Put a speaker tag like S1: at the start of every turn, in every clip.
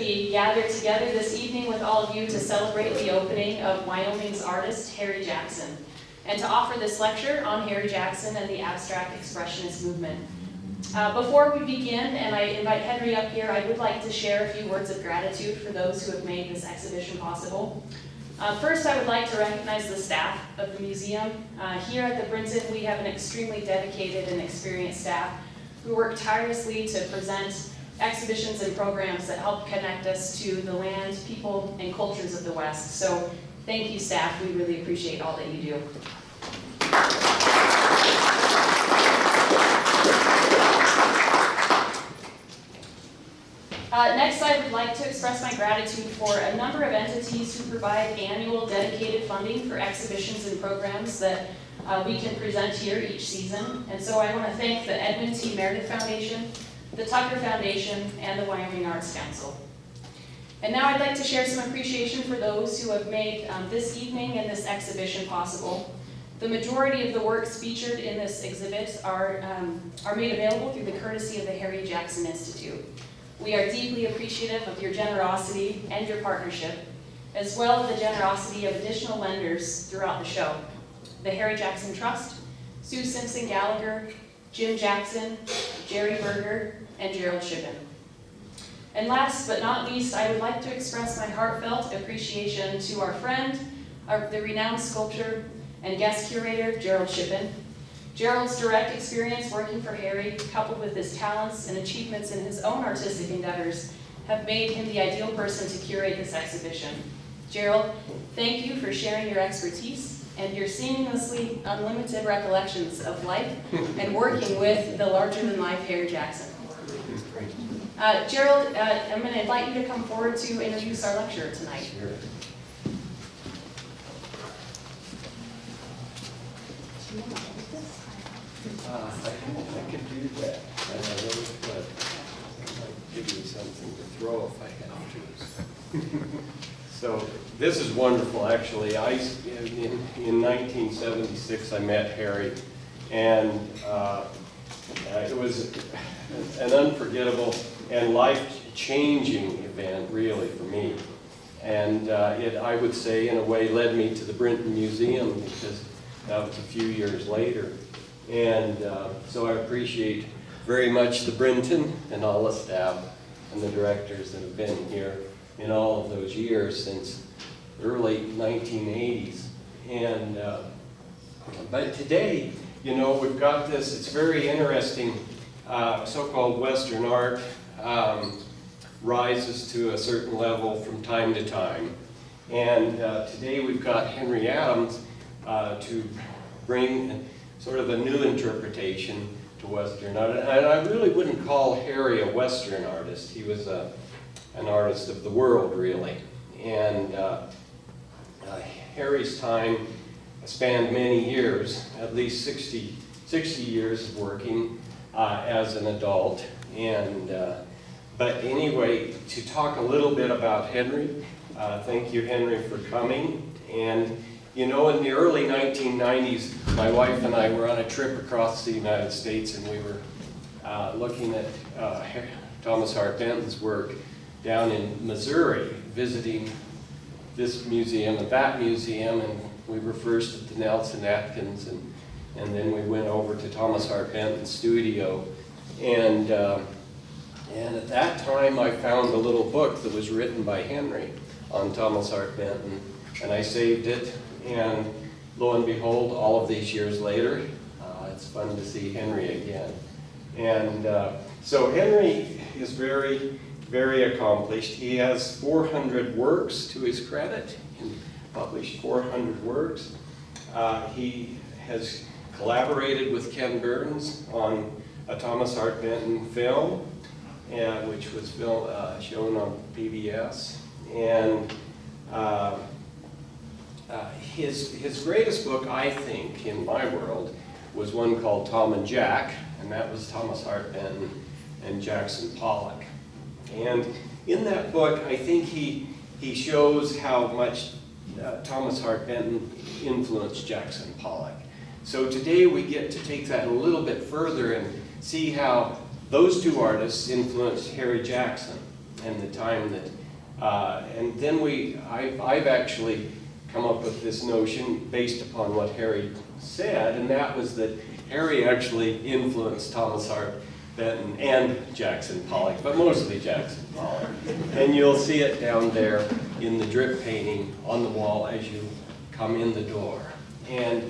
S1: be gathered together this evening with all of you to celebrate the opening of Wyoming's artist, Harry Jackson, and to offer this lecture on Harry Jackson and the abstract expressionist movement. Before we begin, and I invite Henry up here, I would like to share a few words of gratitude for those who have made this exhibition possible. First, I would like to recognize the staff of the museum. Here at the Brinton, we have an extremely dedicated and experienced staff who work tirelessly to present exhibitions and programs that help connect us to the land, people, and cultures of the West. So thank you, staff. We really appreciate all that you do. Next, I would like to express my gratitude for a number of entities who provide annual dedicated funding for exhibitions and programs that we can present here each season. And so I want to thank the Edmund T. Meredith Foundation, the Tucker Foundation, and the Wyoming Arts Council. And now I'd like to share some appreciation for those who have made this evening and this exhibition possible. The majority of the works featured in this exhibit are made available through the courtesy of the Harry Jackson Institute. We are deeply appreciative of your generosity and your partnership, as well as the generosity of additional lenders throughout the show. The Harry Jackson Trust, Sue Simpson Gallagher, Jim Jackson, Jerry Berger, and Gerald Shippen. And last but not least, I would like to express my heartfelt appreciation to our friend, the renowned sculptor and guest curator, Gerald Shippen. Gerald's direct experience working for Harry, coupled with his talents and achievements in his own artistic endeavors, have made him the ideal person to curate this exhibition. Gerald, thank you for sharing your expertise and your seamlessly unlimited recollections of life and working with the larger-than-life Harry Jackson. Gerald, I'm going to invite you to come forward to introduce our lecturer tonight.
S2: Sure. I could do that. I really could. I might give you something to throw if I have to. So this is wonderful, actually. In 1976, I met Harry, and it was an unforgettable and life-changing event, really, for me. And it, I would say, in a way, led me to the Brinton Museum, because that was a few years later. And so I appreciate very much the Brinton and all the staff and the directors that have been here in all of those years since the early 1980s. And but today, you know, we've got this, it's very interesting, so-called Western art rises to a certain level from time to time. And today we've got Henry Adams to bring sort of a new interpretation to Western art. And I really wouldn't call Harry a Western artist. He was an artist of the world, really. And Harry's time spanned many years, at least 60 years of working as an adult. And but anyway, to talk a little bit about Henry, thank you, Henry, for coming. And you know, in the early 1990s, my wife and I were on a trip across the United States, and we were looking at Thomas Hart Benton's work down in Missouri, visiting this museum and that museum, and we were first at the Nelson Atkins, and then we went over to Thomas Hart Benton's studio, and at that time I found a little book that was written by Henry on Thomas Hart Benton, and I saved it. And lo and behold, all of these years later, it's fun to see Henry again. And so Henry is very, very accomplished. He has 400 works to his credit. He published 400 works. He has collaborated with Ken Burns on a Thomas Hart Benton film, which was shown on PBS. And his greatest book, I think, in my world, was one called Tom and Jack, and that was Thomas Hart Benton and Jackson Pollock. And in that book, I think he shows how much Thomas Hart Benton influenced Jackson Pollock. So today we get to take that a little bit further and see how those two artists influenced Harry Jackson. and the time that, and then I've actually come up with this notion based upon what Harry said, and that was that Harry actually influenced Thomas Hart Benton and Jackson Pollock, but mostly Jackson Pollock. And you'll see it down there in the drip painting on the wall as you come in the door. And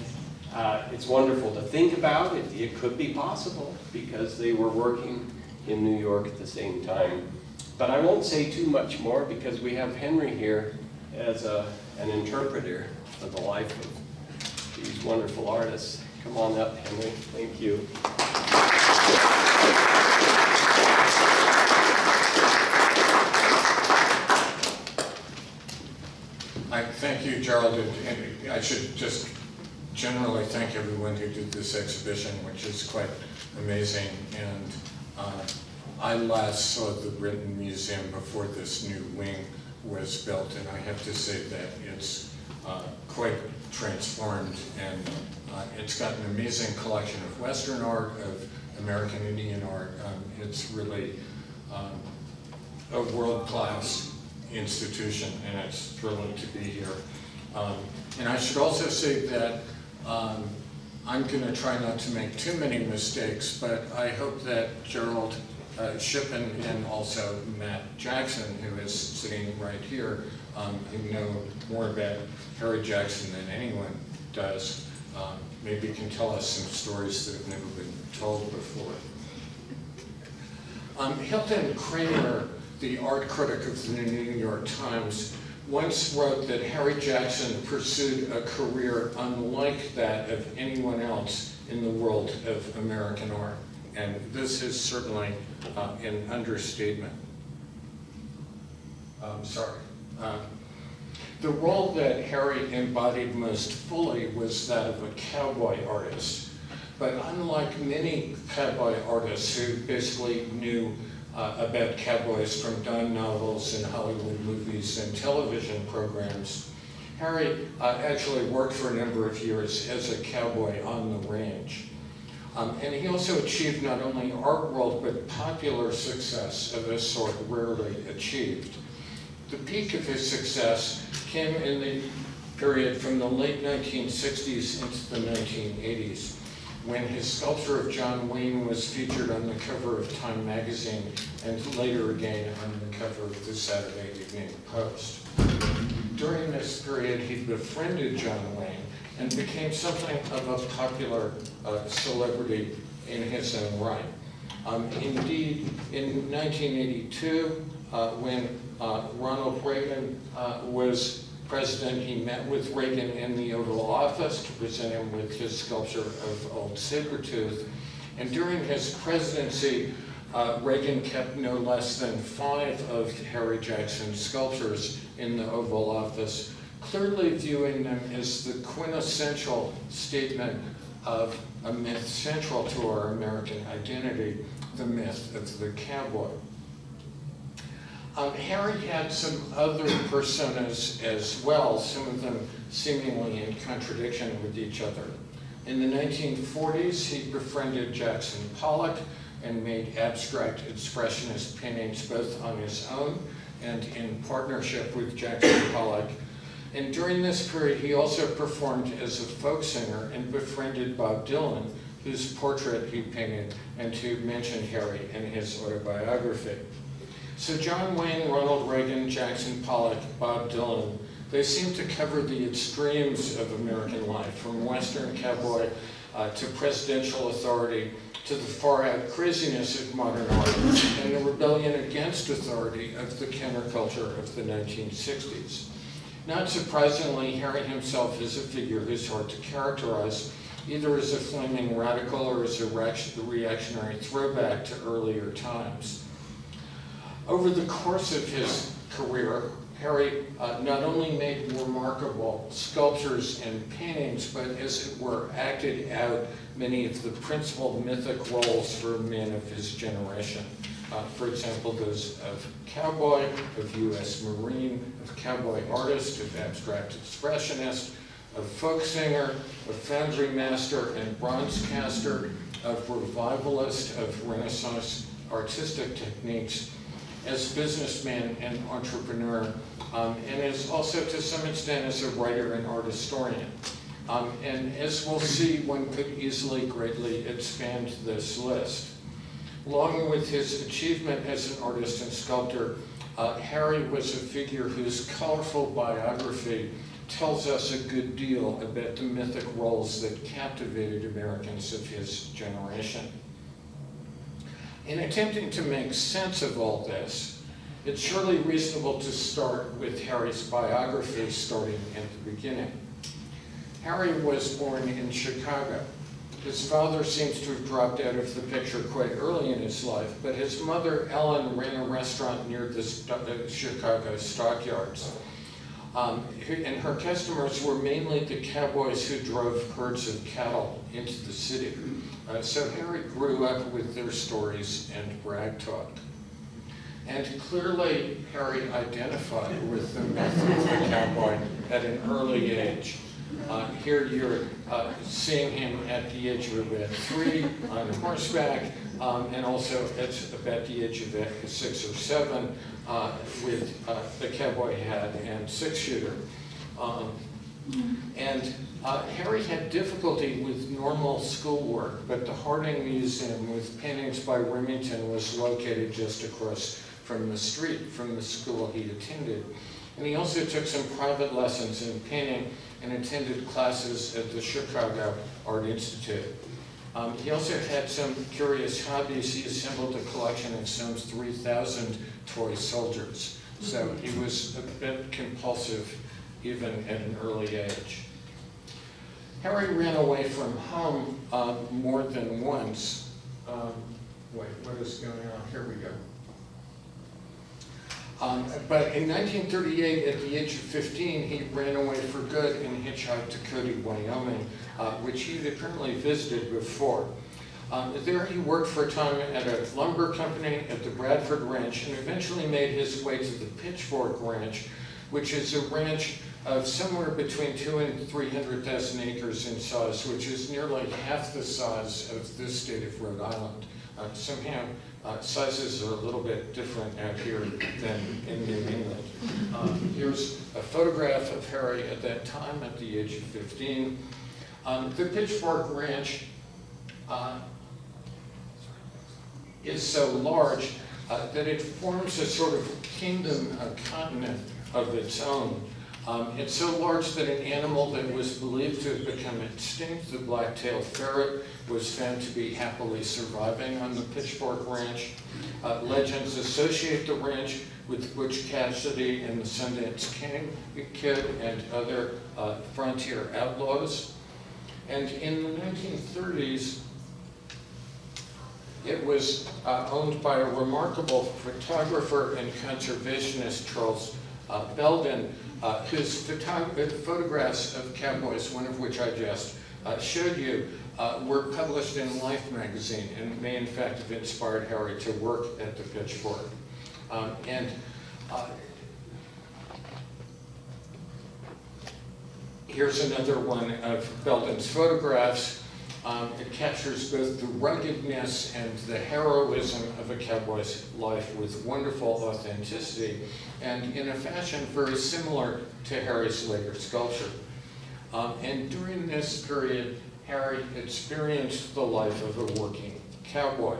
S2: it's wonderful to think about. It could be possible because they were working in New York at the same time. But I won't say too much more because we have Henry here as an interpreter of the life of these wonderful artists. Come on up, Henry. Thank you.
S3: Thank you, Gerald, and I should just generally thank everyone who did this exhibition, which is quite amazing. And I last saw the Britain Museum before this new wing was built, and I have to say that it's quite transformed, and it's got an amazing collection of Western art, of American Indian art. It's really a world-class institution, and it's thrilling to be here. And I should also say that I'm going to try not to make too many mistakes, but I hope that Gerald Shippen and also Matt Jackson, who is sitting right here, who know more about Harry Jackson than anyone does, maybe can tell us some stories that have never been told before. Hilton Kramer, the art critic of the New York Times, once wrote that Harry Jackson pursued a career unlike that of anyone else in the world of American art. And this is certainly an understatement. The role that Harry embodied most fully was that of a cowboy artist. But unlike many cowboy artists who basically knew about cowboys from dime novels and Hollywood movies and television programs, Harry actually worked for a number of years as a cowboy on the range. And he also achieved not only art world, but popular success of a sort rarely achieved. The peak of his success came in the period from the late 1960s into the 1980s, when his sculpture of John Wayne was featured on the cover of Time magazine and later again on the cover of the Saturday Evening Post. During this period, he befriended John Wayne and became something of a popular celebrity in his own right. Indeed, in 1982, when Ronald Reagan was president, he met with Reagan in the Oval Office to present him with his sculpture of Old Sabertooth. And during his presidency, Reagan kept no less than 5 of Harry Jackson's sculptures in the Oval Office, clearly viewing them as the quintessential statement of a myth central to our American identity, the myth of the cowboy. Harry had some other personas as well, some of them seemingly in contradiction with each other. In the 1940s, he befriended Jackson Pollock and made abstract expressionist paintings both on his own and in partnership with Jackson Pollock. And during this period, he also performed as a folk singer and befriended Bob Dylan, whose portrait he painted and who mentioned Harry in his autobiography. So John Wayne, Ronald Reagan, Jackson Pollock, Bob Dylan, they seem to cover the extremes of American life, from Western cowboy to presidential authority, to the far-out craziness of modern art, and the rebellion against authority of the counterculture of the 1960s. Not surprisingly, Harry himself is a figure who's hard to characterize, either as a flaming radical or as a reactionary throwback to earlier times. Over the course of his career, Harry not only made remarkable sculptures and paintings, but as it were, acted out many of the principal mythic roles for men of his generation. For example, those of cowboy, of U.S. Marine, of cowboy artist, of abstract expressionist, of folk singer, of foundry master and bronze caster, of revivalist, of Renaissance artistic techniques, as businessman and entrepreneur, and as also to some extent as a writer and art historian. And as we'll see, one could easily greatly expand this list. Along with his achievement as an artist and sculptor, Harry was a figure whose colorful biography tells us a good deal about the mythic roles that captivated Americans of his generation. In attempting to make sense of all this, it's surely reasonable to start with Harry's biography, starting at the beginning. Harry was born in Chicago. His father seems to have dropped out of the picture quite early in his life, but his mother, Ellen, ran a restaurant near the Chicago stockyards. And her customers were mainly the cowboys who drove herds of cattle into the city. So Harry grew up with their stories and brag talk. And clearly, Harry identified with the myth of the cowboy at an early age. Here you're seeing him at the age of about 3 on horseback, and also at about the age of 6 or 7 with the cowboy hat and 6-shooter. Harry had difficulty with normal schoolwork, but the Harding Museum with paintings by Remington was located just across from the street from the school he attended. And he also took some private lessons in painting and attended classes at the Chicago Art Institute. He also had some curious hobbies. He assembled a collection of some 3,000 toy soldiers. So he was a bit compulsive even at an early age. Harry ran away from home more than once. Wait, what is going on? Here we go. But in 1938, at the age of 15, he ran away for good and hitchhiked to Cody, Wyoming, which he had apparently visited before. There he worked for a time at a lumber company at the Bradford Ranch and eventually made his way to the Pitchfork Ranch, which is a ranch of somewhere between 200,000 and 300,000 acres in size, which is nearly half the size of this state of Rhode Island. Somehow, sizes are a little bit different out here than in New England. Here's a photograph of Harry at that time at the age of 15. The Pitchfork Ranch is so large that it forms a sort of kingdom, a continent of its own. It's so large that an animal that was believed to have become extinct, the black-tailed ferret, was found to be happily surviving on the Pitchfork Ranch. Legends associate the ranch with Butch Cassidy and the Sundance Kid and other frontier outlaws. And in the 1930s, it was owned by a remarkable photographer and conservationist, Charles Belden, whose photographs of cowboys, one of which I just showed you, were published in Life magazine and may in fact have inspired Harry to work at the Pitchfork. Here's another one of Belden's photographs. It captures both the ruggedness and the heroism of a cowboy's life with wonderful authenticity and in a fashion very similar to Harry's later sculpture. And during this period, Harry experienced the life of a working cowboy,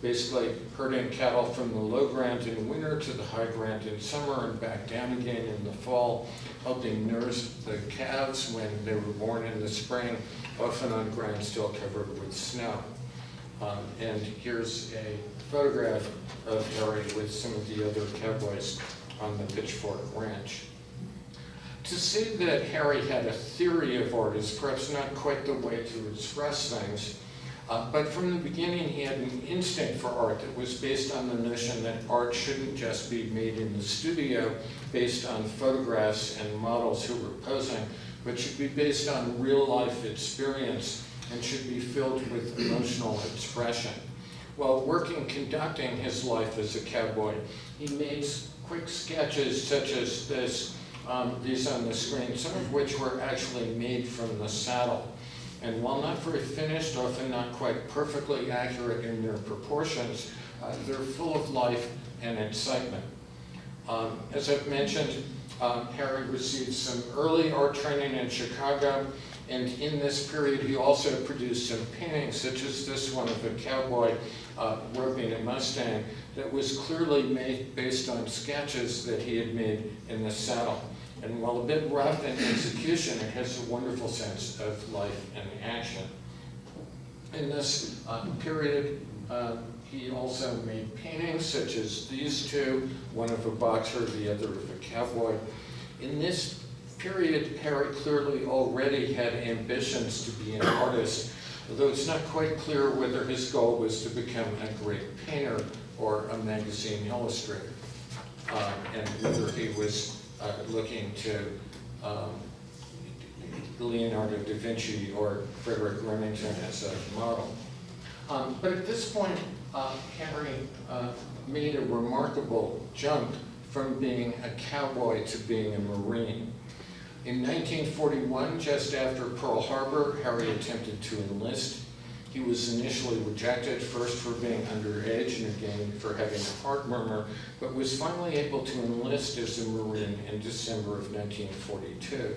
S3: basically herding cattle from the low ground in winter to the high ground in summer and back down again in the fall, helping nurse the calves when they were born in the spring, often on ground still covered with snow. And here's a photograph of Harry with some of the other cowboys on the Pitchfork Ranch. To say that Harry had a theory of art is perhaps not quite the way to express things, but from the beginning he had an instinct for art that was based on the notion that art shouldn't just be made in the studio based on photographs and models who were posing, but should be based on real-life experience and should be filled with emotional expression. While conducting his life as a cowboy, he made quick sketches such as this, these on the screen, some of which were actually made from the saddle. And while not very finished, often not quite perfectly accurate in their proportions, they're full of life and excitement. As I've mentioned, Harry received some early art training in Chicago, and in this period he also produced some paintings, such as this one of a cowboy roping a Mustang that was clearly made based on sketches that he had made in the saddle. And while a bit rough in execution, it has a wonderful sense of life and action. In this period, he also made paintings such as these two, one of a boxer, the other of a cowboy. In this period, Harry clearly already had ambitions to be an artist, although it's not quite clear whether his goal was to become a great painter or a magazine illustrator, and whether he was looking to Leonardo da Vinci or Frederick Remington as a model. But at this point, Harry made a remarkable jump from being a cowboy to being a Marine. In 1941, just after Pearl Harbor, Harry attempted to enlist. He was initially rejected, first for being underage and again for having a heart murmur, but was finally able to enlist as a Marine in December of 1942.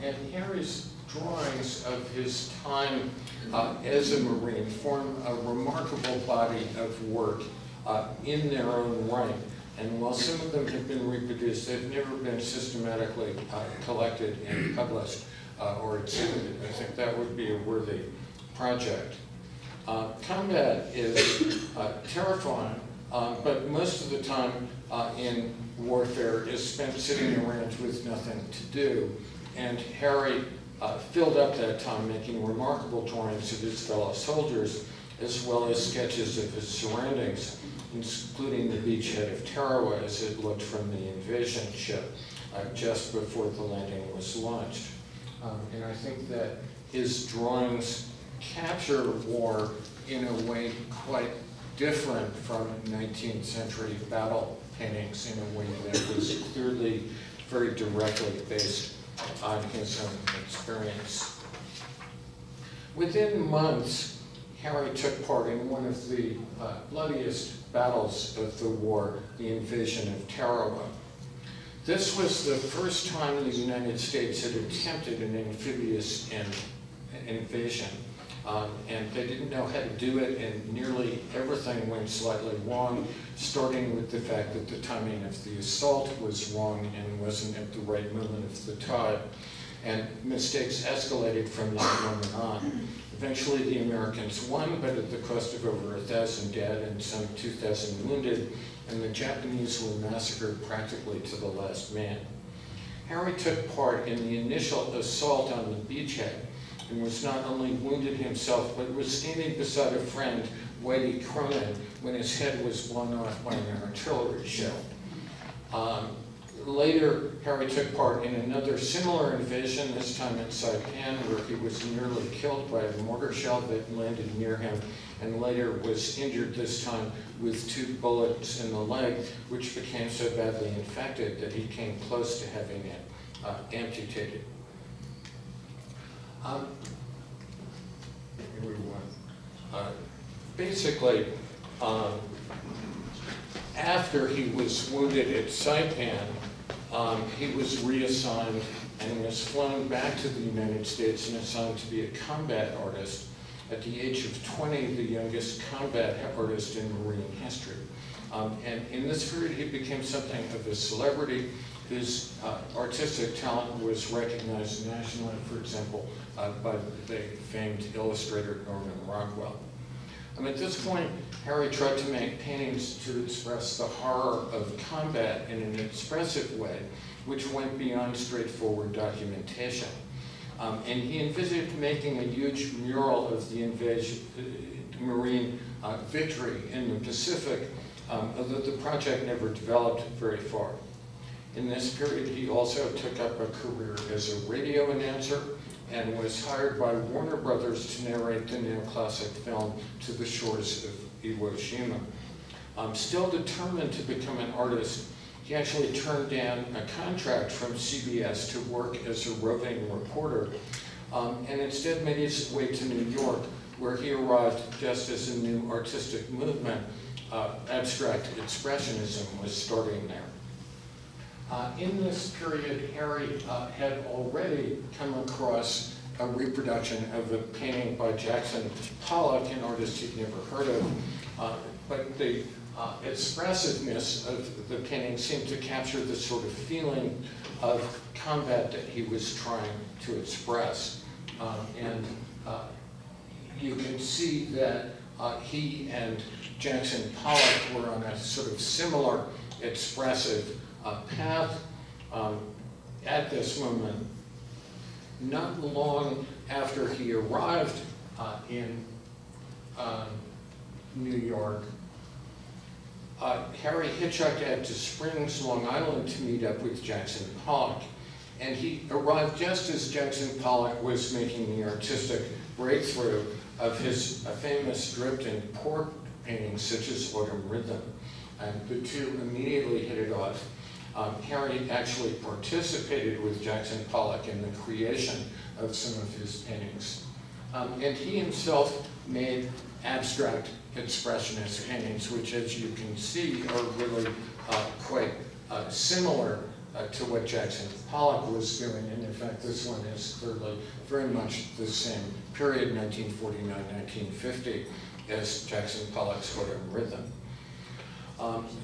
S3: And Harry's drawings of his time as a Marine form a remarkable body of work in their own right. And while some of them have been reproduced, they've never been systematically collected and published or exhibited. I think that would be a worthy project. Combat is terrifying, but most of the time in warfare is spent sitting around with nothing to do. And Harry filled up that time making remarkable drawings of his fellow soldiers, as well as sketches of his surroundings, including the beachhead of Tarawa as it looked from the invasion ship just before the landing was launched. And I think that his drawings capture war in a way quite different from 19th century battle paintings, in a way that was clearly very directly based on his own experience. Within months, Harry took part in one of the bloodiest battles of the war, the invasion of Tarawa. This was the first time the United States had attempted an amphibious invasion. And they didn't know how to do it, and nearly everything went slightly wrong, starting with the fact that the timing of the assault was wrong and wasn't at the right moment of the tide. And mistakes escalated from that moment on. Eventually the Americans won, but at the cost of over 1,000 dead and some 2,000 wounded, and the Japanese were massacred practically to the last man. Harry took part in the initial assault on the beachhead, and was not only wounded himself, but was standing beside a friend, Whitey Cronin, when his head was blown off by an artillery shell. Later, Harry took part in another similar invasion, this time in Saipan, where he was nearly killed by a mortar shell that landed near him, and later was injured this time with 2 bullets in the leg, which became so badly infected that he came close to having it amputated. Basically, after he was wounded at Saipan, he was reassigned and was flown back to the United States and assigned to be a combat artist. At the age of 20, the youngest combat artist in Marine history. And in this period, he became something of a celebrity. His artistic talent was recognized nationally, for example, by the famed illustrator Norman Rockwell. At this point, Harry tried to make paintings to express the horror of combat in an expressive way, which went beyond straightforward documentation. And he envisaged making a huge mural of the Marine victory in the Pacific, although the project never developed very far. In this period, he also took up a career as a radio announcer and was hired by Warner Brothers to narrate the neoclassic film To the Shores of Iwo Jima. Still determined to become an artist, he actually turned down a contract from CBS to work as a roving reporter and instead made his way to New York, where he arrived just as a new artistic movement, abstract expressionism, was starting there. In this period, Harry had already come across a reproduction of a painting by Jackson Pollock, an artist he'd never heard of, but the expressiveness of the painting seemed to capture the sort of feeling of combat that he was trying to express. You can see that he and Jackson Pollock were on a sort of similar expressive path at this moment. Not long after he arrived in New York, Harry hitchhiked out to Springs, Long Island to meet up with Jackson Pollock. And he arrived just as Jackson Pollock was making the artistic breakthrough of his famous dripped and poured paintings such as Autumn Rhythm. And the two immediately hit it off. Harry actually participated with Jackson Pollock in the creation of some of his paintings. And he himself made abstract expressionist paintings, which, as you can see, are really quite similar to what Jackson Pollock was doing. And in fact, this one is clearly very much the same period, 1949-1950, as Jackson Pollock's Autumn Rhythm.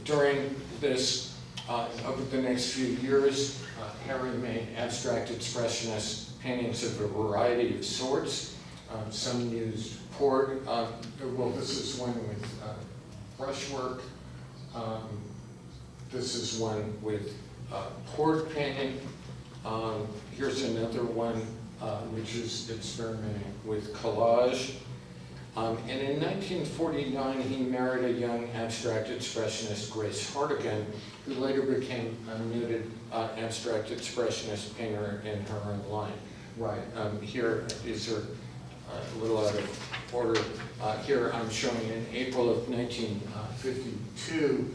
S3: During this, over the next few years, Harry made abstract expressionist paintings of a variety of sorts. Some used poured, well, this is one with brushwork. This is one with poured painting. Here's another one which is experimenting with collage. And in 1949, he married a young abstract expressionist, Grace Hartigan, who later became a noted abstract expressionist painter in her own right. Here is her, a little out of order. Here I'm showing in April of 1952,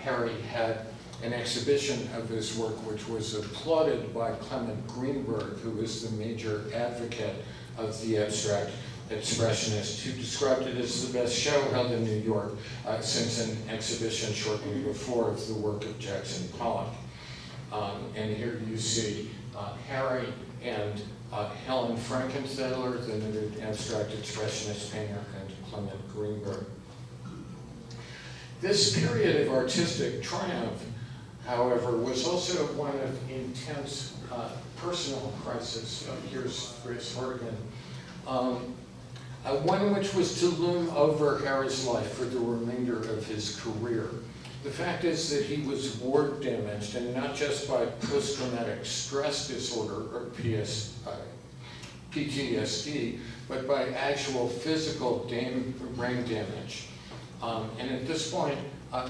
S3: Harry had an exhibition of his work which was applauded by Clement Greenberg, who was the major advocate of the abstract expressionist, who described it as the best show held in New York since an exhibition shortly before of the work of Jackson Pollock. And here you see Harry and Helen Frankenthaler, the noted abstract expressionist painter, and Clement Greenberg. This period of artistic triumph, however, was also one of intense personal crisis. Here's Grace Hartigan. One which was to loom over Harry's life for the remainder of his career. The fact is that he was war damaged, and not just by post-traumatic stress disorder, or PTSD, but by actual physical brain damage. And at this point,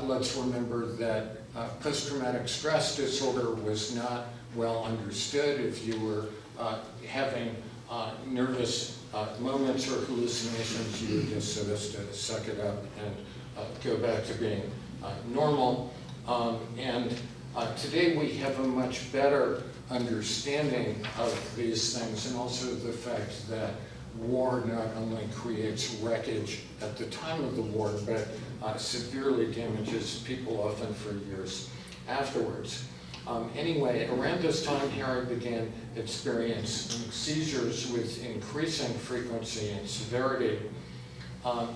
S3: let's remember that post-traumatic stress disorder was not well understood. If you were having nervous moments or hallucinations, you were just supposed to suck it up and go back to being normal. Today we have a much better understanding of these things, and also the fact that war not only creates wreckage at the time of the war, but severely damages people often for years afterwards. Anyway, around this time, Harry began experiencing seizures with increasing frequency and severity.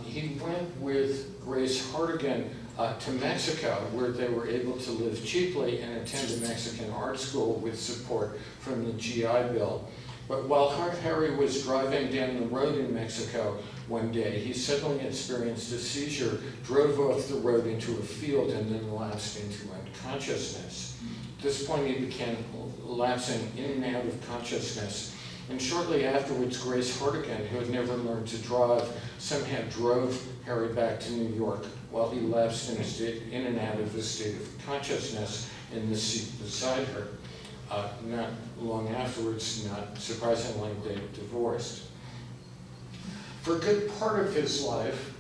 S3: He went with Grace Hartigan to Mexico, where they were able to live cheaply and attend a Mexican art school with support from the GI Bill. But while Harry was driving down the road in Mexico one day, he suddenly experienced a seizure, drove off the road into a field, and then lapsed into unconsciousness. At this point, he began lapsing in and out of consciousness. And shortly afterwards, Grace Hartigan, who had never learned to drive, somehow drove Harry back to New York while he lapsed in and out of a state of consciousness in the seat beside her. Not long afterwards, not surprisingly, they divorced. For a good part of his life,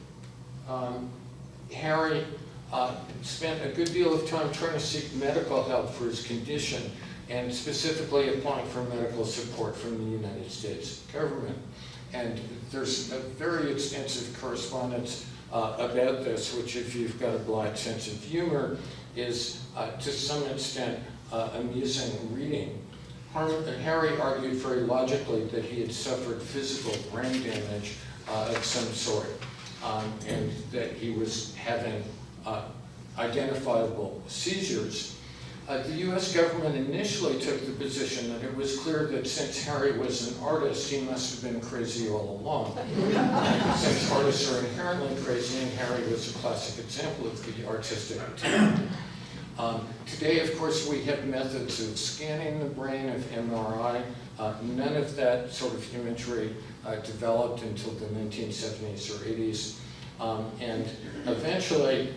S3: Harry spent a good deal of time trying to seek medical help for his condition, and specifically applying for medical support from the United States government. And there's a very extensive correspondence about this, which, if you've got a black sense of humor, is to some extent amusing reading. Harry argued very logically that he had suffered physical brain damage of some sort, and that he was having identifiable seizures. The US government initially took the position that it was clear that since Harry was an artist, he must have been crazy all along. Since artists are inherently crazy, and Harry was a classic example of the artistic talent. Today, of course, we have methods of scanning the brain, of MRI. None of that sort of imagery developed until the 1970s or 80s. And eventually,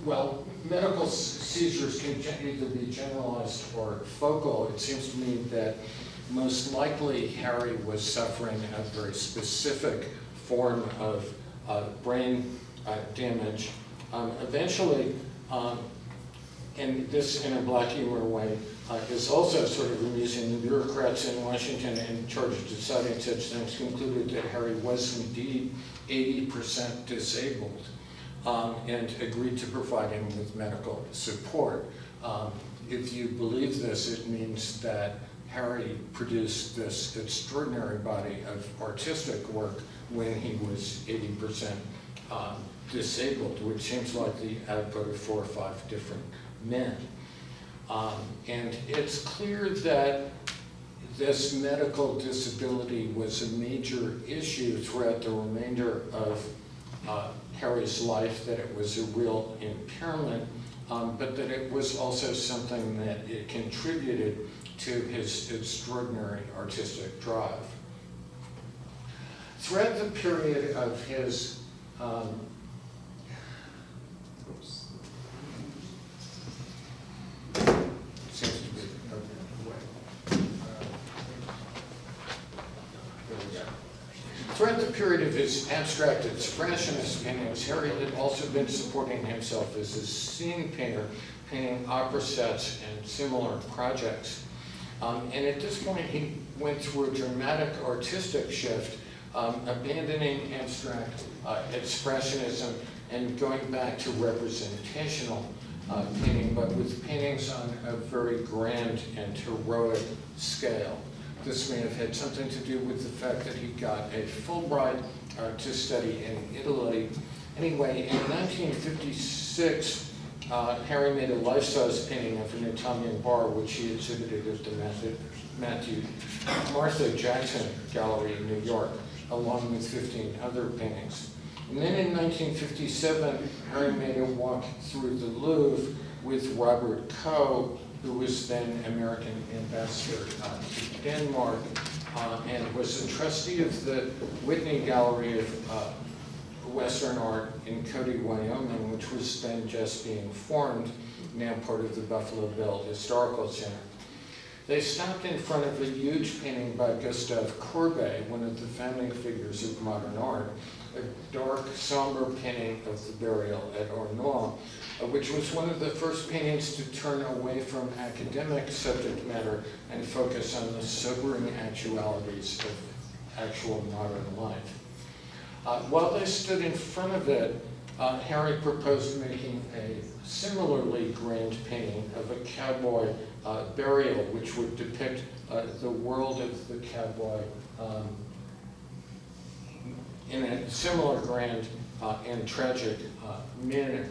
S3: well, medical seizures can either be generalized or focal. It seems to me that most likely Harry was suffering a very specific form of brain damage. Eventually, and this in a black humor way, is also sort of amusing. The bureaucrats in Washington in charge of deciding such things concluded that Harry was indeed 80% disabled, and agreed to provide him with medical support. If you believe this, it means that Harry produced this extraordinary body of artistic work when he was 80% disabled, which seems like the output of 4 or 5 different men. And it's clear that this medical disability was a major issue throughout the remainder of Harry's life, that it was a real impairment, but that it was also something that it contributed to his extraordinary artistic drive. Throughout the period of his Throughout the period of his abstract expressionist paintings, Harry had also been supporting himself as a scene painter, painting opera sets and similar projects. And at this point, he went through a dramatic artistic shift, abandoning abstract expressionism and going back to representational painting, but with paintings on a very grand and heroic scale. This may have had something to do with the fact that he got a Fulbright to study in Italy. Anyway, in 1956, Harry made a life-size painting of an Italian bar, which he exhibited at the Martha Jackson Gallery in New York, along with 15 other paintings. And then in 1957, Harry made a walk through the Louvre with Robert Coe, who was then American ambassador to Denmark, and was a trustee of the Whitney Gallery of Western Art in Cody, Wyoming, which was then just being formed, now part of the Buffalo Bill Historical Center. They stopped in front of a huge painting by Gustave Courbet, one of the founding figures of modern art, a dark, somber painting of the burial at Ornois, which was one of the first paintings to turn away from academic subject matter and focus on the sobering actualities of actual modern life. While they stood in front of it, Harry proposed making a similarly grand painting of a cowboy burial, which would depict the world of the cowboy in a similar grand and tragic manner.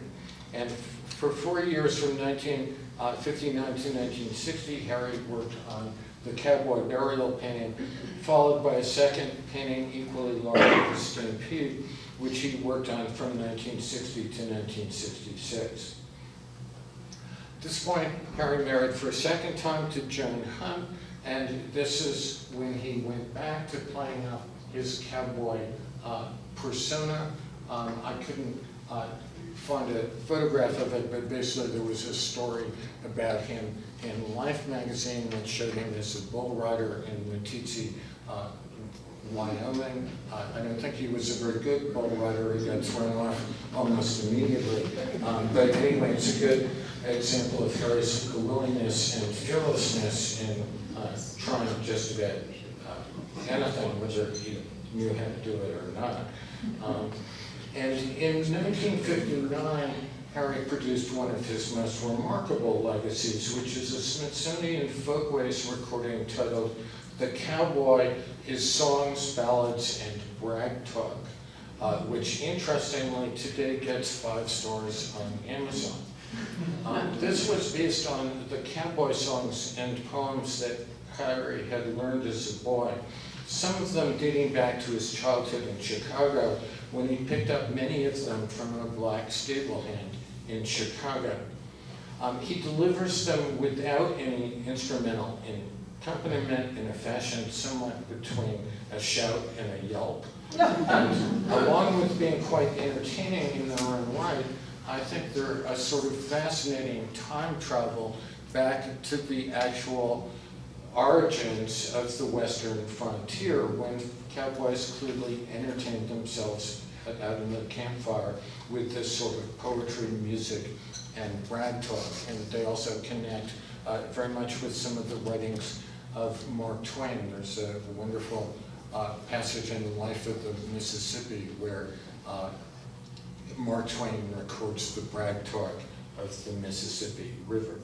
S3: And for 4 years, from 1959 to 1960, Harry worked on the cowboy burial painting, followed by a second painting equally large, the Stampede, which he worked on from 1960 to 1966. At this point, Harry married for a second time to Joan Hunt, and this is when he went back to playing up his cowboy persona. I couldn't find a photograph of it, but basically there was a story about him in Life magazine that showed him as a bull rider in Meeteetse, Wyoming. I don't think he was a very good bull rider. He got thrown off almost immediately. But anyway, it's a good example of Harry's willingness and fearlessness in trying just about anything, whether he knew how to do it or not. And in 1959, Harry produced one of his most remarkable legacies, which is a Smithsonian Folkways recording titled "The Cowboy, His Songs, Ballads, and Brag Talk," which interestingly today gets 5 stars on Amazon. This was based on the cowboy songs and poems that Harry had learned as a boy, some of them dating back to his childhood in Chicago, when he picked up many of them from a black stable hand in Chicago. He delivers them without any instrumental accompaniment in a fashion somewhat between a shout and a yelp. And along with being quite entertaining in their own right, I think they're a sort of fascinating time travel back to the actual origins of the Western frontier, when cowboys clearly entertained themselves out in the campfire with this sort of poetry, music, and brag talk. And they also connect very much with some of the writings of Mark Twain. There's a wonderful passage in the life of the Mississippi where Mark Twain records the brag talk of the Mississippi River.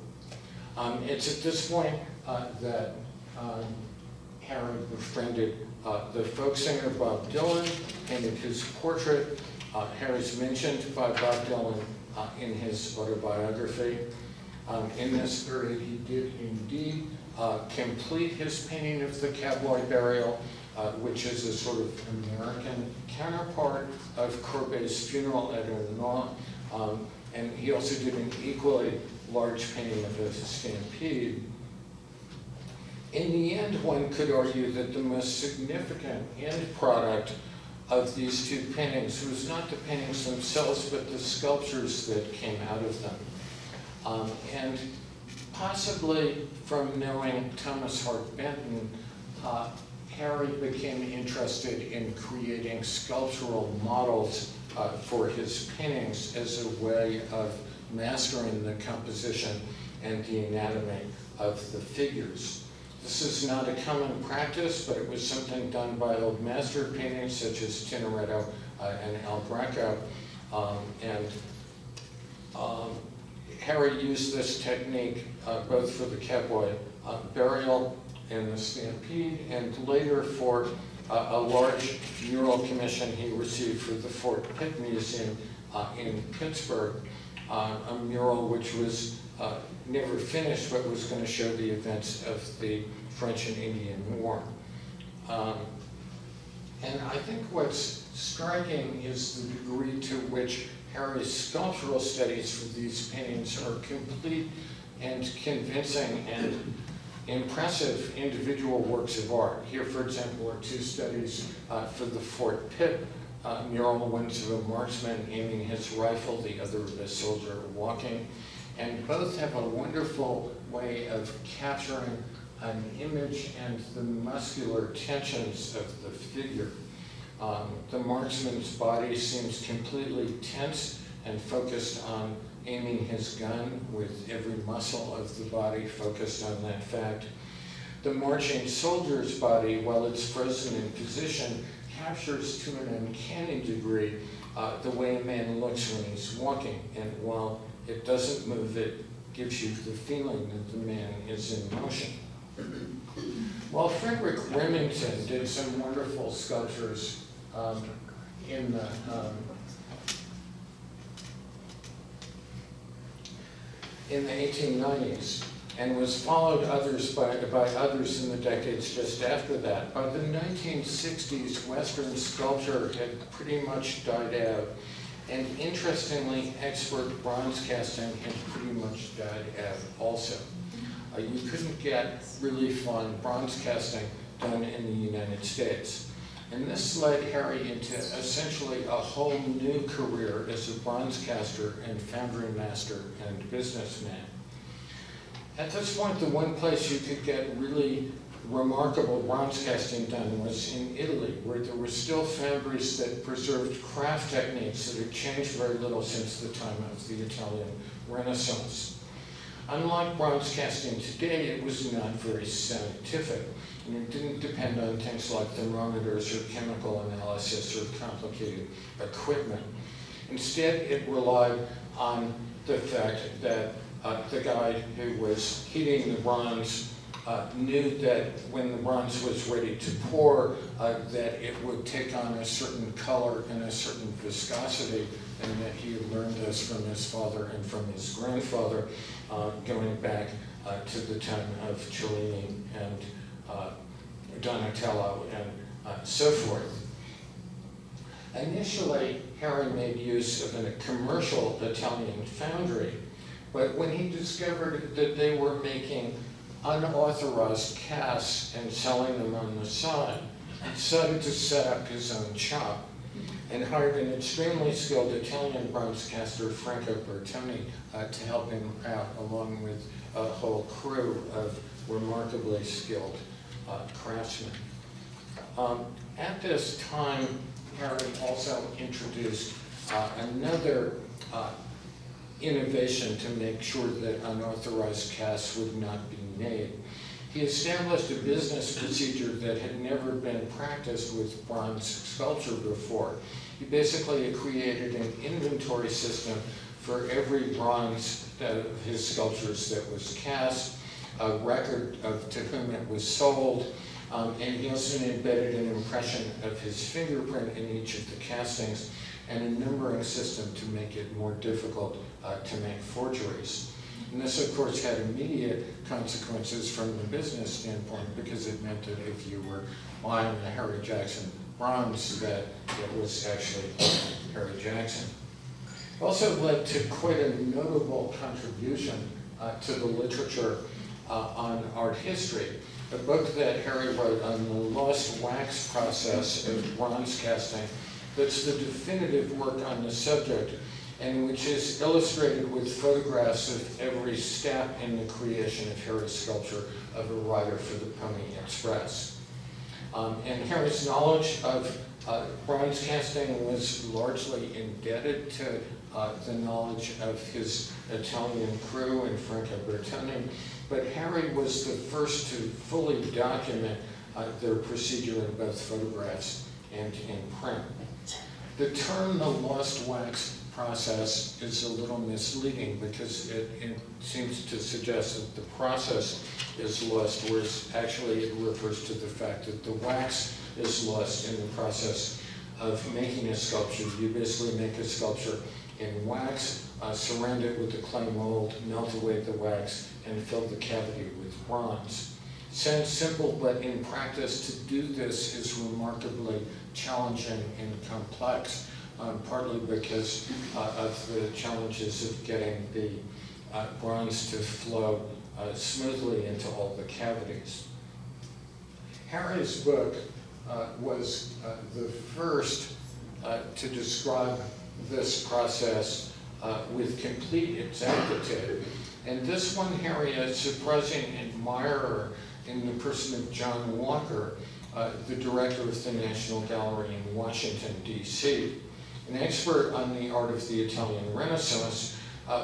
S3: It's at this point that Harry befriended the folk singer Bob Dylan, painted his portrait. Harry's mentioned by Bob Dylan in his autobiography. In this period, he did indeed complete his painting of the cowboy burial, which is a sort of American counterpart of Courbet's funeral at Illinois. And he also did an equally large painting of a stampede. In the end, one could argue that the most significant end product of these 2 paintings was not the paintings themselves, but the sculptures that came out of them. And possibly from knowing Thomas Hart Benton, Harry became interested in creating sculptural models for his paintings as a way of mastering the composition and the anatomy of the figures. This is not a common practice, but it was something done by old master painters such as Tintoretto and Al Greco. Harry used this technique both for the cowboy burial and the stampede, and later for a large mural commission he received for the Fort Pitt Museum in Pittsburgh, a mural which was never finished, but was going to show the events of the French and Indian War. And I think what's striking is the degree to which Harry's sculptural studies for these paintings are complete and convincing and impressive individual works of art. Here, for example, are 2 studies for the Fort Pitt mural. One's of a marksman aiming his rifle, the other of a soldier walking. And both have a wonderful way of capturing an image and the muscular tensions of the figure. The marksman's body seems completely tense and focused on aiming his gun, with every muscle of the body focused on that fact. The marching soldier's body, while it's frozen in position, captures to an uncanny degree the way a man looks when he's walking. And while it doesn't move, it gives you the feeling that the man is in motion. Well, Frederick Remington did some wonderful sculptures in the in the 1890s, and was followed by others in the decades just after that. By the 1960s, Western sculpture had pretty much died out, and interestingly, expert bronze casting had pretty much died out also. You couldn't get really fine bronze casting done in the United States. And this led Harry into essentially a whole new career as a bronze caster and foundry master and businessman. At this point, the one place you could get really remarkable bronze casting done was in Italy, where there were still foundries that preserved craft techniques that had changed very little since the time of the Italian Renaissance. Unlike bronze casting today, it was not very scientific, and it didn't depend on things like thermometers or chemical analysis or complicated equipment. Instead, it relied on the fact that the guy who was heating the bronze knew that when the bronze was ready to pour, that it would take on a certain color and a certain viscosity, and that he had learned this from his father and from his grandfather, going back to the time of Cellini and Donatello and so forth. Initially, Harry made use of a commercial Italian foundry, but when he discovered that they were making unauthorized casts and selling them on the side, he decided to set up his own shop and hired an extremely skilled Italian bronze caster, Franco Bertoni, to help him out, along with a whole crew of remarkably skilled craftsmen. At this time, Harry also introduced another innovation to make sure that unauthorized casts would not be made. He established a business procedure that had never been practiced with bronze sculpture before. He basically created an inventory system for every bronze of his sculptures that was cast, a record of to whom it was sold, and he also embedded an impression of his fingerprint in each of the castings, and a numbering system to make it more difficult to make forgeries. And this, of course, had immediate consequences from the business standpoint, because it meant that if you were buying a Harry Jackson bronze, that it was actually Harry Jackson. It also led to quite a notable contribution to the literature on art history. A book that Harry wrote on the lost wax process of bronze casting, that's the definitive work on the subject, and which is illustrated with photographs of every step in the creation of Harry's sculpture of a rider for the Pony Express. And Harry's knowledge of bronze casting was largely indebted to the knowledge of his Italian crew and Franco Bertoni, but Harry was the first to fully document their procedure in both photographs and in print. The term the lost wax process is a little misleading, because it seems to suggest that the process is lost, whereas actually it refers to the fact that the wax is lost in the process of making a sculpture. You basically make a sculpture in wax, surround it with a clay mold, melt away the wax, and fill the cavity with bronze. Sounds simple, but in practice to do this is remarkably challenging and complex, partly because of the challenges of getting the bronze to flow smoothly into all the cavities. Harry's book was the first to describe this process with complete exactitude. And this won Harry a surprising admirer in the person of John Walker, the director of the National Gallery in Washington, D.C. An expert on the art of the Italian Renaissance,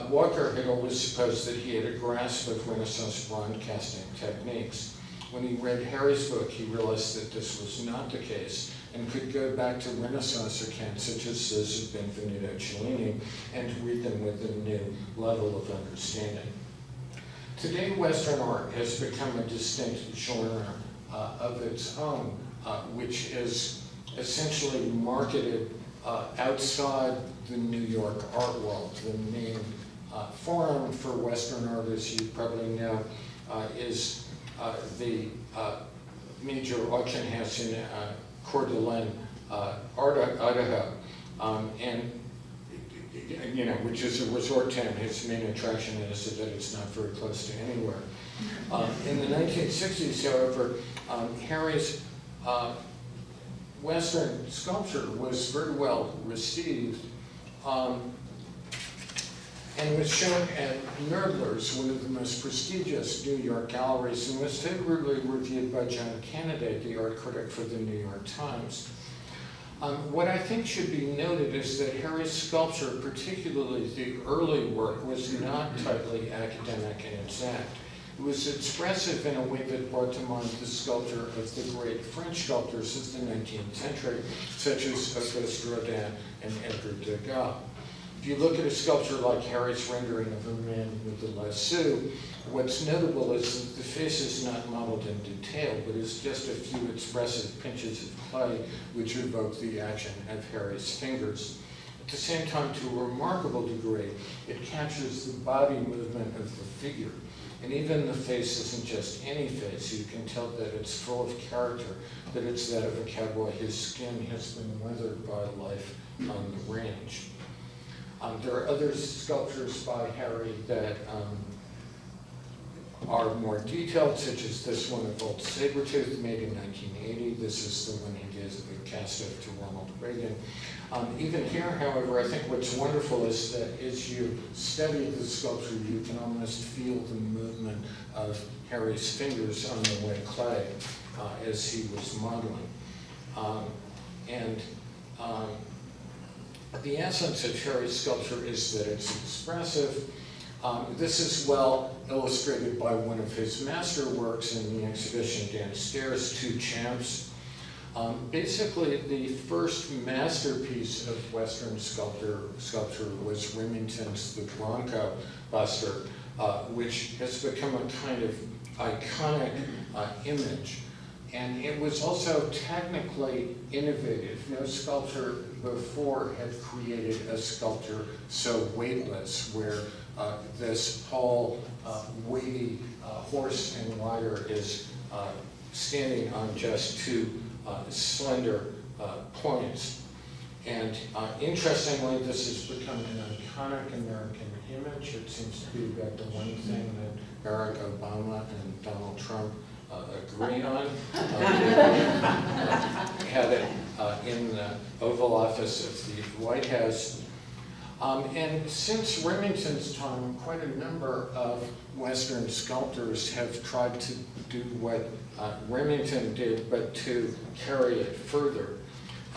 S3: Walker had always supposed that he had a grasp of Renaissance bronze casting techniques. When he read Harry's book, he realized that this was not the case, and could go back to Renaissance accounts such as those of Benvenuto Cellini and read them with a new level of understanding. Today, Western art has become a distinct genre of its own, which is essentially marketed outside the New York art world. The main forum for Western art, as you probably know, is the major auction house in Coeur d'Alene, Idaho, and which is a resort town. Its main attraction is that it's not very close to anywhere. In the 1960s, however, Harry's Western sculpture was very well received. and was shown at Nerdler's, one of the most prestigious New York galleries, and was favorably reviewed by John Kennedy, the art critic for the New York Times. What I think should be noted is that Harry's sculpture, particularly the early work, was not tightly academic and exact. It was expressive in a way that brought to mind the sculpture of the great French sculptors of the 19th century, such as Auguste Rodin and Edgar Degas. If you look at a sculpture like Harry's rendering of a man with a lasso, what's notable is that the face is not modeled in detail, but is just a few expressive pinches of clay which evoke the action of Harry's fingers. At the same time, to a remarkable degree, it captures the body movement of the figure. And even the face isn't just any face. You can tell that it's full of character, that it's that of a cowboy whose skin has been weathered by life on the range. There are other sculptures by Harry that are more detailed, such as this one of Old Sabretooth, made in 1980. This is the one he gave a cast of to Ronald Reagan. Even here, however, I think what's wonderful is that as you study the sculpture, you can almost feel the movement of Harry's fingers on the wet clay as he was modeling. The essence of Harry's sculpture is that it's expressive. This is well illustrated by one of his masterworks in the exhibition downstairs, Two Champs. Basically, the first masterpiece of Western sculpture was Remington's The Bronco Buster, which has become a kind of iconic image. And it was also technically innovative. No sculptor before had created a sculpture so weightless, where this whole weighty horse and rider is standing on just two slender points. And interestingly, this has become an iconic American image. It seems to be about the one thing that Barack Obama and Donald Trump agree on. Had it in the Oval Office of the White House. And since Remington's time, quite a number of Western sculptors have tried to do what Remington did, but to carry it further.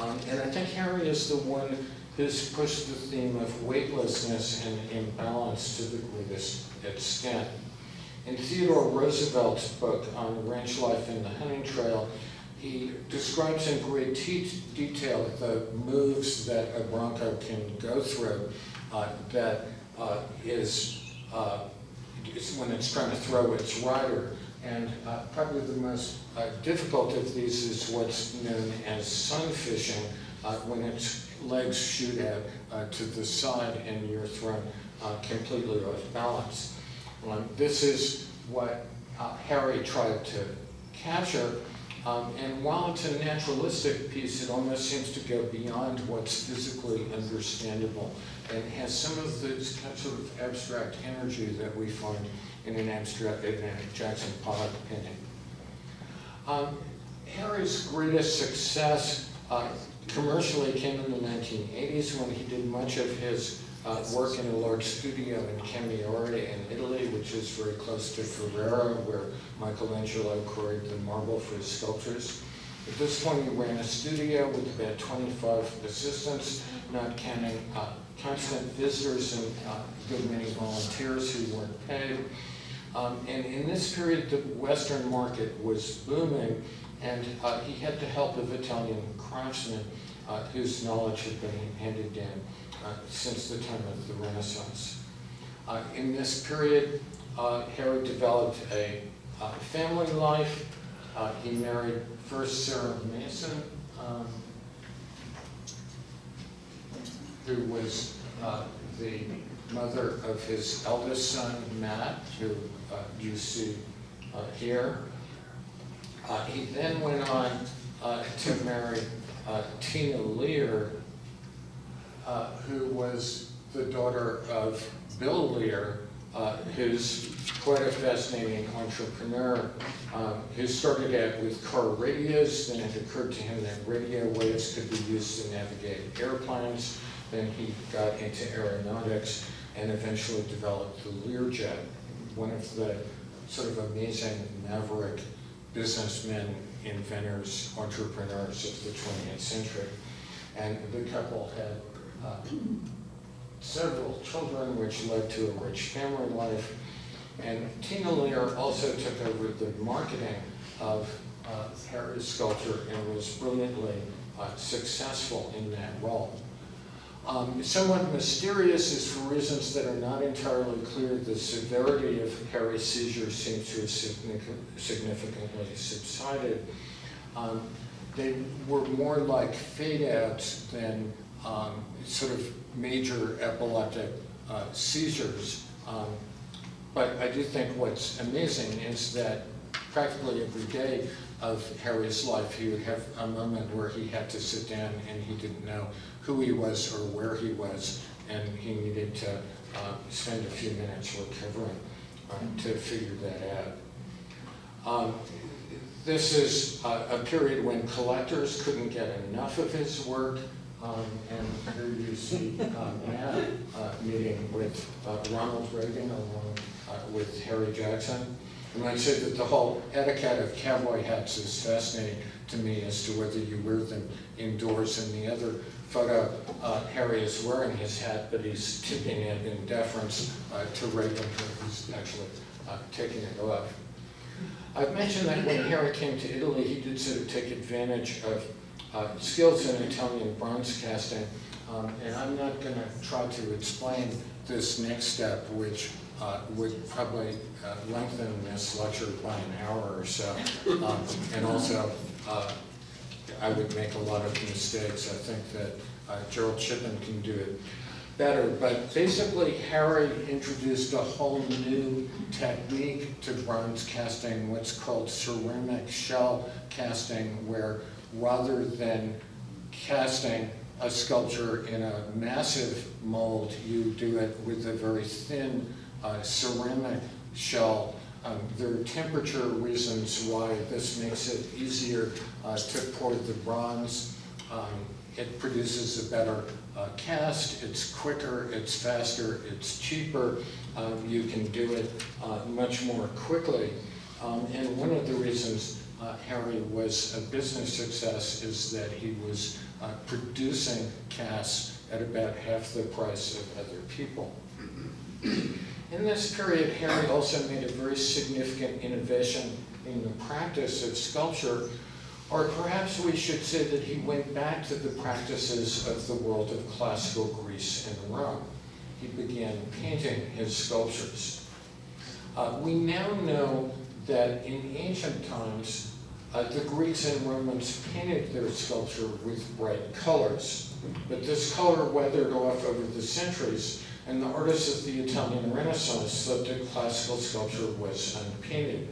S3: And I think Harry is the one who's pushed the theme of weightlessness and imbalance to the greatest extent. In Theodore Roosevelt's book on ranch life in the hunting trail, he describes in great detail the moves that a bronco can go through that is when it's trying to throw its rider. And probably the most difficult of these is what's known as sun fishing, when its legs shoot out to the side and you're thrown completely off balance. This is what Harry tried to capture. And while it's a naturalistic piece, it almost seems to go beyond what's physically understandable and has some of the sort of abstract energy that we find in a Jackson Pollock painting. Harry's greatest success commercially came in the 1980s when he did much of his work in a large studio in Camaiore in Italy, which is very close to Ferrara, where Michelangelo quarried the marble for his sculptures. At this point, he ran a studio with about 25 assistants, not counting constant visitors and a good many volunteers who weren't paid. And in this period, the Western market was booming, and he had the help of Italian craftsmen whose knowledge had been handed down since the time of the Renaissance. In this period, Harry developed a family life. He married first Sarah Mason, who was the mother of his eldest son, Matt, who you see here. He then went on to marry Tina Lear, who was the daughter of Bill Lear, who's quite a fascinating entrepreneur, who started out with car radios. Then it occurred to him that radio waves could be used to navigate airplanes. Then he got into aeronautics and eventually developed the Learjet, one of the sort of amazing maverick businessmen, inventors, entrepreneurs of the 20th century. And the couple had several children, which led to a rich family life. And Tina Lear also took over the marketing of Harry's sculpture and was brilliantly successful in that role. Somewhat mysterious is for reasons that are not entirely clear. The severity of Harry's seizures seems to have significantly subsided. They were more like fade-outs than sort of major epileptic seizures. But I do think what's amazing is that practically every day of Harry's life, he would have a moment where he had to sit down and he didn't know who he was or where he was, and he needed to spend a few minutes recovering to figure that out. This is a period when collectors couldn't get enough of his work, and here you see Matt meeting with Ronald Reagan along with Harry Jackson. And I say that the whole etiquette of cowboy hats is fascinating to me as to whether you wear them indoors. In the other photo, Harry is wearing his hat, but he's tipping it in deference to Reagan, who's actually taking it off. I've mentioned that when Harry came to Italy, he did sort of take advantage of skills in Italian bronze casting, and I'm not going to try to explain this next step, which would probably lengthen this lecture by an hour or so, and also I would make a lot of mistakes. I think that Gerald Shippen can do it better, but basically Harry introduced a whole new technique to bronze casting, what's called ceramic shell casting, where rather than casting a sculpture in a massive mold, you do it with a very thin ceramic shell. There are temperature reasons why this makes it easier to pour the bronze. It produces a better cast, it's quicker, it's faster, it's cheaper. You can do it much more quickly. And one of the reasons Harry was a business success is that he was producing casts at about half the price of other people. In this period, Harry also made a very significant innovation in the practice of sculpture, or perhaps we should say that he went back to the practices of the world of classical Greece and Rome. He began painting his sculptures. We now know that in ancient times, the Greeks and Romans painted their sculpture with bright colors, but this color weathered off over the centuries, and the artists of the Italian Renaissance thought that classical sculpture was unpainted.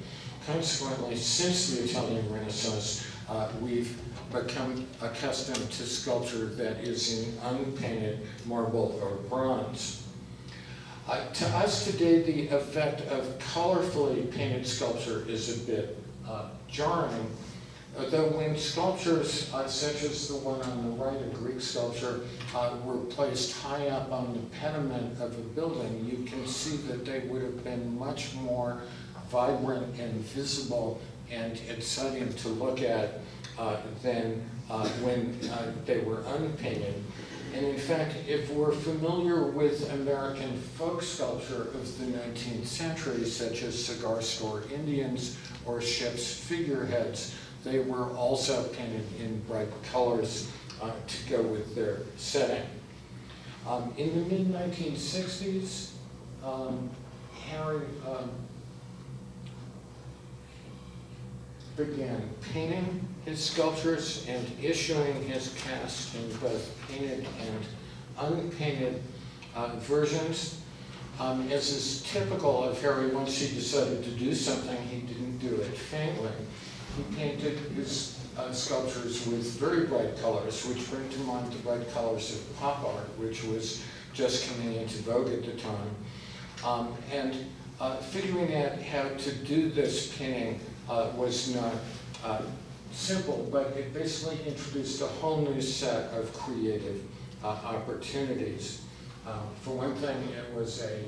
S3: Consequently, since the Italian Renaissance, we've become accustomed to sculpture that is in unpainted marble or bronze. To us today, the effect of colorfully painted sculpture is a bit jarring, though when sculptures such as the one on the right, a Greek sculpture, were placed high up on the pediment of a building, you can see that they would have been much more vibrant and visible and exciting to look at than when they were unpainted. And in fact, if we're familiar with American folk sculpture of the 19th century, such as cigar store Indians or ships' figureheads, they were also painted in bright colors to go with their setting. In the mid-1960s, Harry began painting his sculptures and issuing his casts in both painted and unpainted versions. As is typical of Harry, once he decided to do something, he didn't do it faintly. He painted his sculptures with very bright colors, which bring to mind the bright colors of pop art, which was just coming into vogue at the time. And figuring out how to do this painting was not simple, but it basically introduced a whole new set of creative opportunities. For one thing, it was a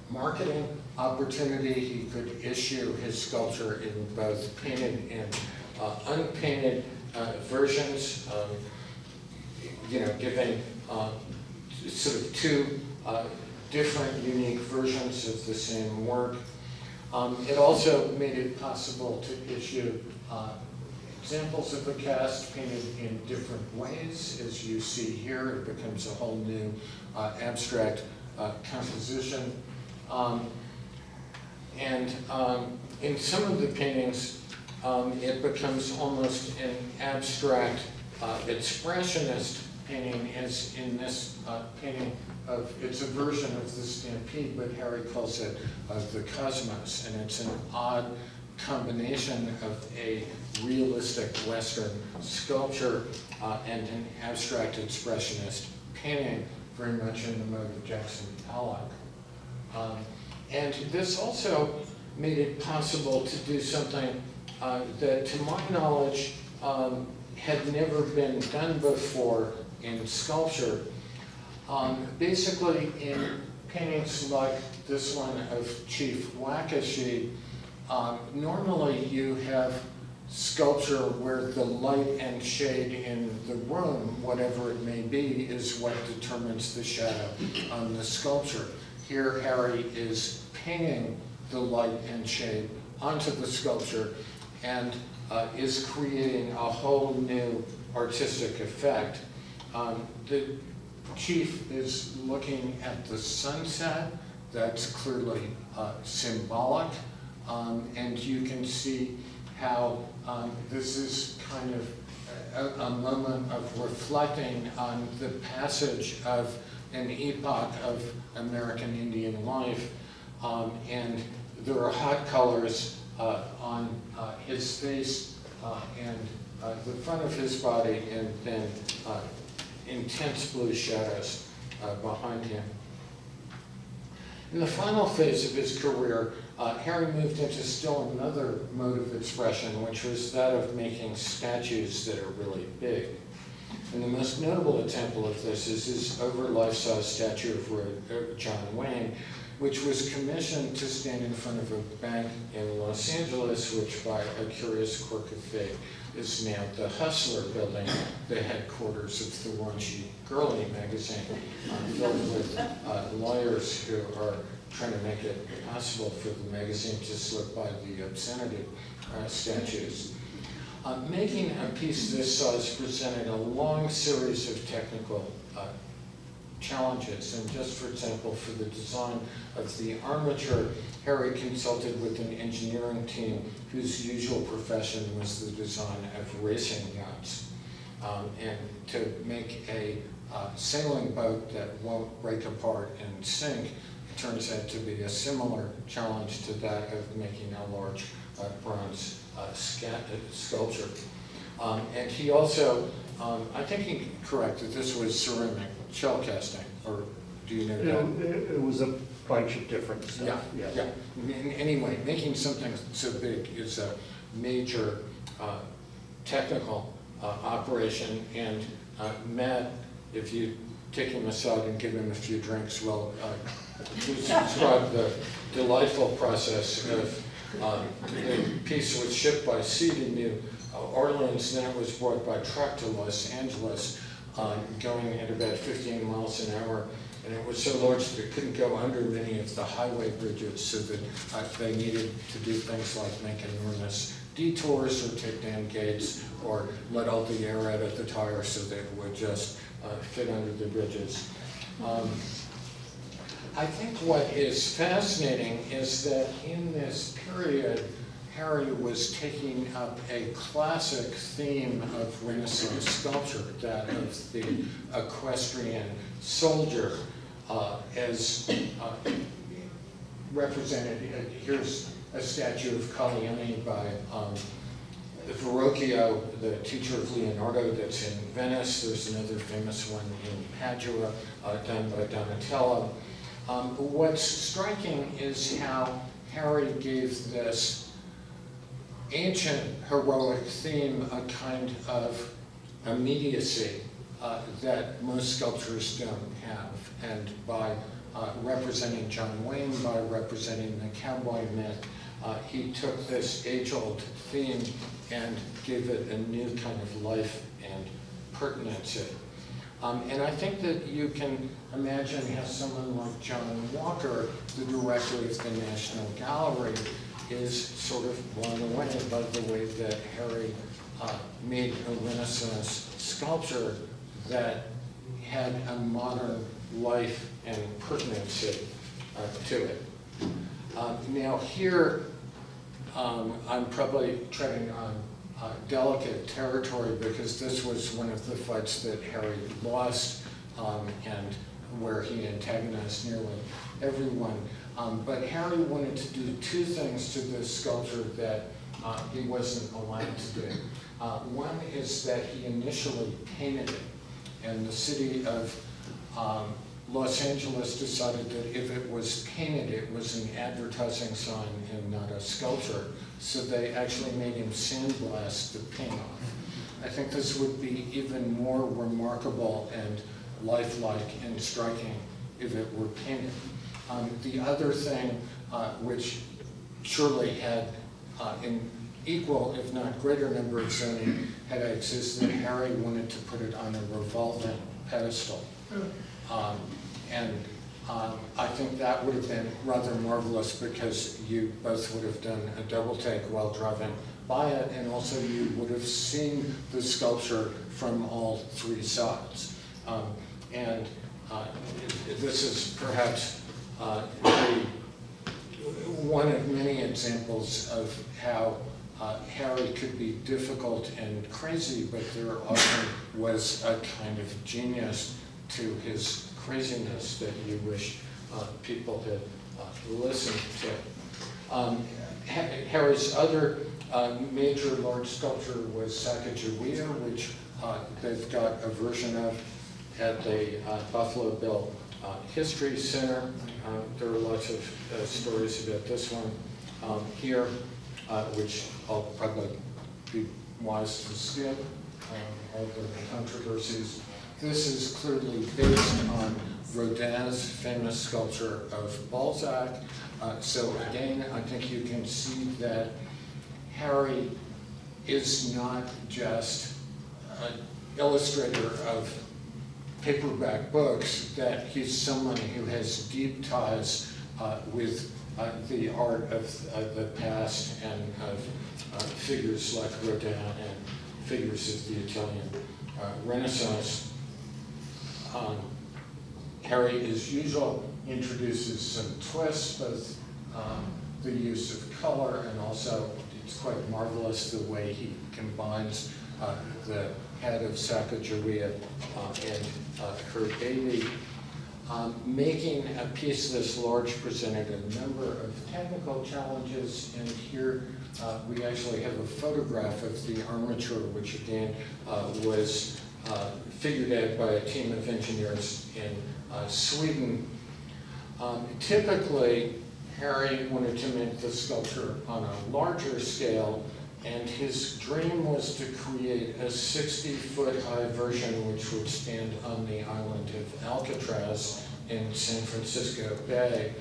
S3: marketing opportunity. He could issue his sculpture in both painted and unpainted versions, giving sort of two different, unique versions of the same work. It also made it possible to issue examples of the cast painted in different ways. As you see here, it becomes a whole new abstract composition. In some of the paintings, it becomes almost an abstract expressionist painting, as in this painting it's a version of the Stampede, but Harry calls it the Cosmos, and it's an odd combination of a realistic Western sculpture and an abstract expressionist painting, very much in the mode of Jackson Pollock. And this also made it possible to do something that, to my knowledge, had never been done before in sculpture. Basically, in paintings like this one of Chief Waukesha, normally you have sculpture where the light and shade in the room, whatever it may be, is what determines the shadow on the sculpture. Here, Harry is painting the light and shade onto the sculpture and is creating a whole new artistic effect. The Chief is looking at the sunset. That's clearly symbolic, and you can see how this is kind of a moment of reflecting on the passage of an epoch of American Indian life, and there are hot colors on his face and the front of his body, and then intense blue shadows behind him. In the final phase of his career, Harry moved into still another mode of expression, which was that of making statues that are really big. And the most notable example of this is his over life-size statue of John Wayne, which was commissioned to stand in front of a bank in Los Angeles, which by a curious quirk of fate is now the Hustler building, the headquarters of the raunchy girly magazine, filled with lawyers who are trying to make it possible for the magazine to slip by the obscenity statutes. Making a piece this size presented a long series of technical challenges, and just for example, for the design of the armature, Harry consulted with an engineering team whose usual profession was the design of racing yachts. And to make a sailing boat that won't break apart and sink turns out to be a similar challenge to that of making a large bronze sculpture. And he also, I think he corrected, this was ceramic shell casting, or do you know that?
S4: It was a bunch of different stuff.
S3: Yeah. Anyway, making something so big is a major technical operation, and Matt, if you take him aside and give him a few drinks, will describe the delightful process of the piece was shipped by sea to New Orleans, then it was brought by truck to Los Angeles, going at about 15 miles an hour. And it was so large that it couldn't go under many of the highway bridges, so that they needed to do things like make enormous detours or take down gates or let all the air out of the tires so that it would just fit under the bridges. I think what is fascinating is that in this period, Harry was taking up a classic theme of Renaissance sculpture, that of the equestrian soldier, as represented. Here's a statue of Caglione by Verrocchio, the teacher of Leonardo, that's in Venice. There's another famous one in Padua, done by Donatello. What's striking is how Harry gave this ancient heroic theme a kind of immediacy. that most sculptors don't have. And by representing John Wayne, by representing the cowboy myth, he took this age-old theme and gave it a new kind of life and pertinency. And I think that you can imagine how someone like John Walker, the director of the National Gallery, is sort of blown away by the way that Harry made a Renaissance sculpture that had a modern life and pertinency to it. Now here, I'm probably treading on delicate territory because this was one of the fights that Harry lost and where he antagonized nearly everyone. But Harry wanted to do two things to this sculpture that he wasn't allowed to do. One is that he initially painted it, and the city of Los Angeles decided that if it was painted, it was an advertising sign and not a sculpture. So they actually made him sandblast the paint off. I think this would be even more remarkable and lifelike and striking if it were painted. The other thing, which surely had an equal, if not greater number of zoning headaches, is that Harry wanted to put it on a revolving pedestal. I think that would have been rather marvelous because you both would have done a double take while driving by it, and also you would have seen the sculpture from all three sides. This is perhaps one of many examples of how Harry could be difficult and crazy, but there often was a kind of genius to his craziness that you wish people had listened to. Harry's other major large sculpture was Sacagawea, which they've got a version of at the Buffalo Bill History Center. There are lots of stories about this one here, which I'll probably be wise to skip, all the controversies. This is clearly based on Rodin's famous sculpture of Balzac. So again, I think you can see that Harry is not just an illustrator of paperback books, that he's someone who has deep ties with the art of the past and of figures like Rodin and figures of the Italian Renaissance. Harry, as usual, introduces some twists, both the use of color and also it's quite marvelous the way he combines the head of Sacagawea and her baby. Making a piece this large presented a number of technical challenges, and here we actually have a photograph of the armature, which again was figured out by a team of engineers in Sweden. Typically, Harry wanted to make the sculpture on a larger scale, and his dream was to create a 60-foot-high version which would stand on the island of Alcatraz in San Francisco Bay.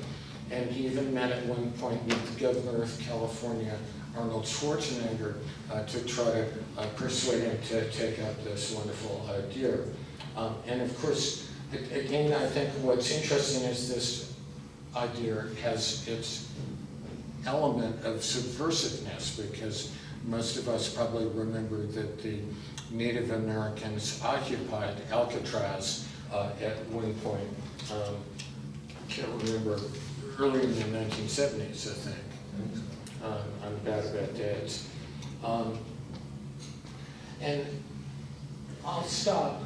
S3: And he even met at one point with the governor of California, Arnold Schwarzenegger, to try to persuade him to take up this wonderful idea. And of course, again, I think what's interesting is this idea has its element of subversiveness, because most of us probably remember that the Native Americans occupied Alcatraz at one point. I can't remember, early in the 1970s, I think. I'm bad about dates. And I'll stop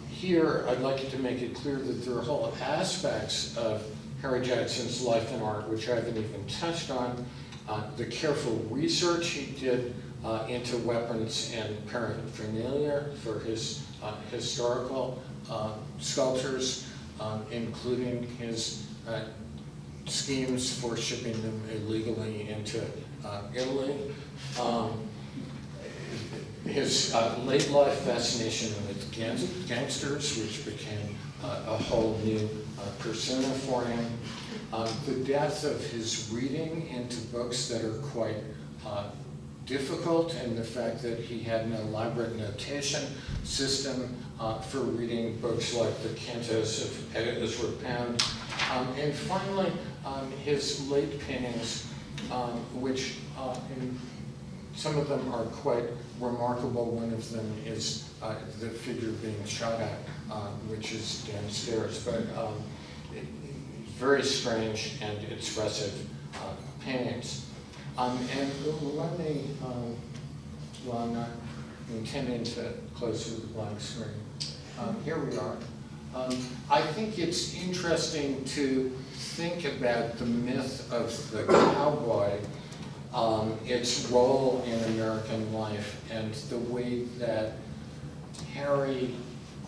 S3: here. I'd like to make it clear that there are whole aspects of Harry Jackson's life and art which I haven't even touched on. The careful research he did into weapons and paraphernalia for his historical sculptures, including his schemes for shipping them illegally into Italy. His late life fascination with gangsters, which became a whole new persona for him. The depth of his reading into books that are quite difficult, and the fact that he had an elaborate notation system for reading books like the Cantos of Ezra Pound. And finally, his late paintings, which some of them are quite remarkable. One of them is the figure being shot at, which is downstairs, but very strange and expressive paintings. And let me, well, I'm not intending to close with a blank screen. Here we are. I think it's interesting to think about the myth of the cowboy, its role in American life, and the way that Harry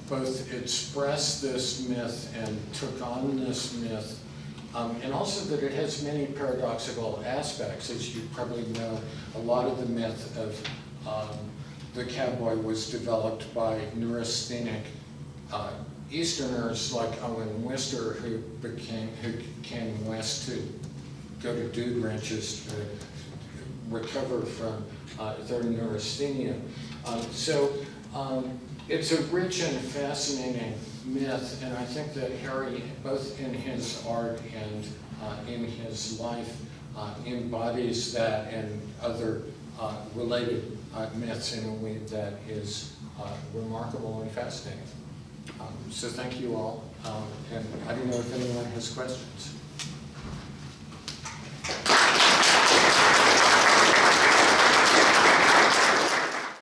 S3: both expressed this myth and took on this myth, and also that it has many paradoxical aspects. As you probably know, a lot of the myth of the cowboy was developed by neurasthenic Easterners like Owen Wister, who came west to go to dude ranches to recover from their neurasthenia. It's a rich and fascinating myth, and I think that Harry, both in his art and in his life, embodies that and other related myths in a way that is remarkable and fascinating. So thank you all, and I don't know if anyone has questions.